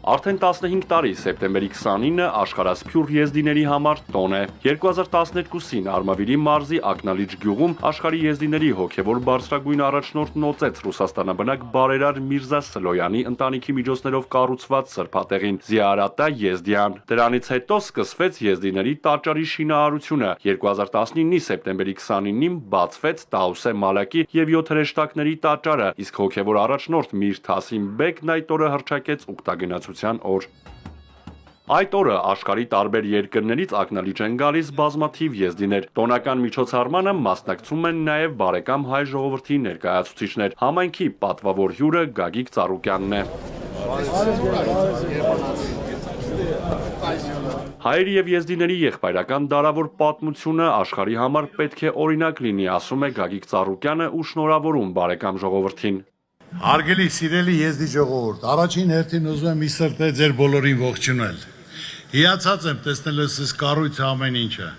Արդեն 15 տարի սեպտեմբերի 29-ը աշխարհասփյուռ եզդիների համար տոն է։ 2012-ին Արմավիրի մարզի Ակնալիջ գյուղում աշխարհի եզդիների հոգևոր բարձրագույն առաջնորդն օծեց Ռուսաստանաբնակ բարերար Միրզա Սլոյանի ընտանիքի միջոցներով կառուցված սրբատեղին Զիարատա Եզդիան։ Դրանից հետո սկսվեց եզդիների տաճարի շինարարությունը։ 2019-ի սեպտեմբերի 29-ին բացվեց Տաուսե Մալակի եւ 7 հրեշտակների տաճարը, իսկ հոգևոր առաջնորդ Միր Թասիմ Բեկն այդ օրը հռչակեց ուխտագնացության օր։ Այդ օրը աշխարհի տարբեր երկրներից ակնալիջ են գալիս բազմաթիվ եզդիներ։ Տոնական միջոցառմանը մասնակցում են նաև բարեկամ հայ ժողովրդի ներկայացուցիչներ։ Համայնքի պատվավոր հյուրը Գագիկ Ծառուկյանն է։ Հայերի եւ եզդիների եղբայրական դարավոր պատմությունը աշխարհի համար պետք է օրինակ լինի, ասում է Գագիկ Ծառուկյանը ու շնորհավորում բարեկամ ժողովրդին։ Հարգելի սիրելի եզդի ժողովուրդ, առաջին հերթին ուզում եմ իսրտե ձեր բոլորին ողջունել։ Հիացած եմ տեսնելով այս կառույցը ամեն ինչը։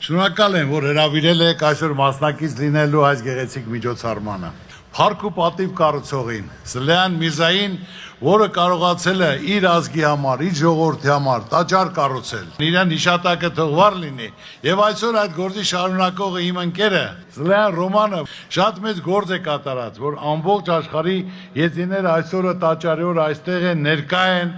Շնորհակալ եմ, որ հրավիրել եք այսօր մասնակից լինելու այս գեղեցիկ միջոցառմանը։ Փառք ու պատիվ կառուցողին, Սլոյան Միրզային, որը կարողացել է իր ազգի համար, իր ժողովրդի համար տաճար կառուցել։ Իրեն հիշատակը թողվար լինի, եւ այսօր այդ գործի շարունակողը իմ ընկերը Սլոյան Ռոմանը շատ մեծ գործ է կատարած, որ ամբողջ աշխարհի եզդիները այսօրը տաճարի օր այստեղ են, ներկա են,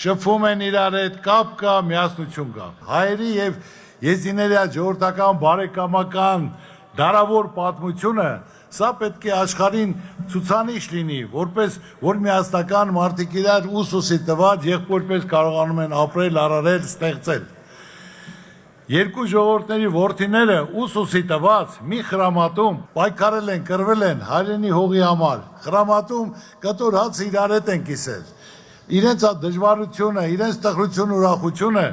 շփվում են իրար հետ, կապ կա, միասնություն կա։ Հայերի եւ եզդիների ժողովրդական բարեկամական դարավոր պատմությունը սա պետք է աշխարհին ցուցանիշ լինի, որ միասնական մարդիկ իրար ուսուսի տված եղբորպես կարողանում են ապրել, արարել, ստեղծել։ Երկու ժողովուրդների որդիները ուսուսի տված մի խրամատում պայքարել են, կռվել են հայրենի հողի համար։ Խրամատում կտոր հաց իրար հետ են կիսել։ Իրենց դժվարությունը, իրենց տխրությունը, ուրախությունը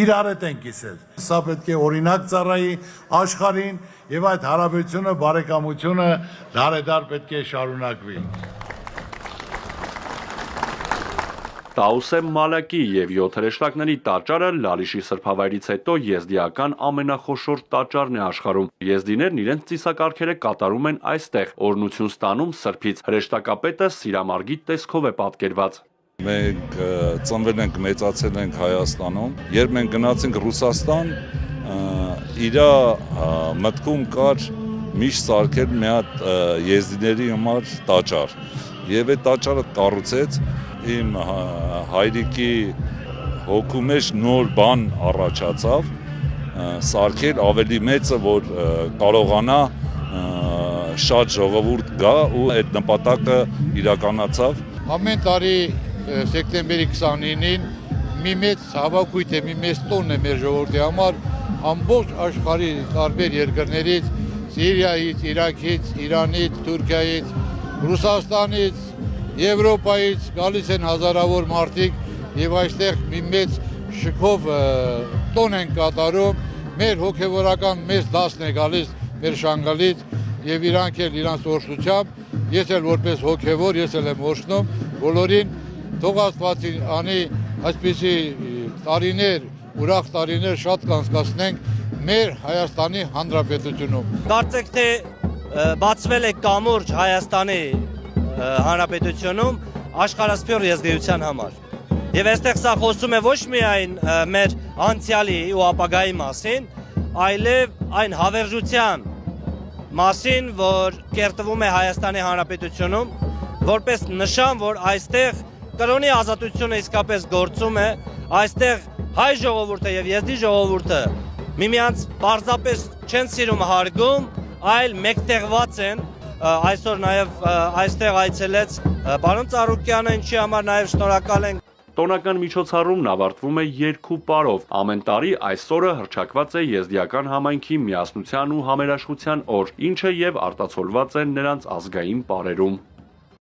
իրար հետ են կիսել։ Սա պետք է օրինակ ծառայի աշխարհին եւ այդ հարաբերությունը, բարեկամությունը դարեդար պետք է շարունակվի։ Տաուսե Մալակի եւ 7 հրեշտակների տաճարը Լալիշի սրբավայրից հետո եզդիական ամենախոշոր տաճարն է աշխարհում։ Եզդիներն իրենց ծիսակարգերը կատարում են այստեղ, օրհնություն ստանում սրբից։ Հրեշտակապետը Սիրամարգի տեսքով է պատկերված։ Մենք ծնվել ենք, մեծացել ենք Հայաստանում։ Երբ մենք գնացինք Ռուսաստան, իր մտքում կար միշտ սարքել մի հատ եզդիների համար տաճար։ Եվ այդ տաճարը կառուցեց իմ հայրիկի հոգու մեջ նոր բան առաջացավ, սարքել ավելի մեծը, որ կարողանա շատ ժողովուրդ գա ու այդ նպատակը իրականացավ։ Ամեն տարի սեպտեմբերի 29-ին մի մեծ հավաքույթ է, մի մեծ տոն է մեր ժողովրդի համար, ամբողջ աշխարհի տարբեր երկրներից, Սիրիայից, Իրաքից, Իրանից, Թուրքիայից, Ռուսաստանից, Եվրոպայից գալիս են հազարավոր մարդիկ եւ այստեղ մի մեծ շքով տոն են կատարում, մեր հոգեվորական մեծ դասն է գալիս մեր շանգալից եւ իրանք էլ իրանց օրհնությամբ ես էլ որպես հոգևոր ես էլ եմ օրհնում բոլորին թող Աստված անի այսպիսի տարիներ, ուրախ տարիներ շատ կանցկացնենք մեր Հայաստանի Հանրապետությունում։ Կարծեք թե բացվել է կամուրջ Հայաստանի Հանրապետությունում աշխարհասփյուռ եզդիության համար։ Եվ այստեղ սա խոսում է ոչ միայն մեր անցյալի ու ապագայի մասին, այլև այն հավերժության մասին, որ կերտվում է Հայաստանի Հանրապետությունում, որպես նշան, որ այստեղ կրոնի ազատությունը իսկապես գործում է, այստեղ հայ ժողովուրդը եւ եզդի ժողովուրդը միմյանց պարզապես չեն սիրում հարգում, այլ մեկտեղված են։ Այսօր նաեւ այստեղ այցելեց պարոն Ծառուկյանը, ինչի համար նաեւ շնորհակալ ենք։ Տոնական միջոցառումն ավարտվում է երկու պարով։ Ամեն տարի այս օրը հռչակված է եզդիական համայնքի միասնության ու համերաշխության օր, ինչը եւ արտացոլված է նրանց ազգային պարերում։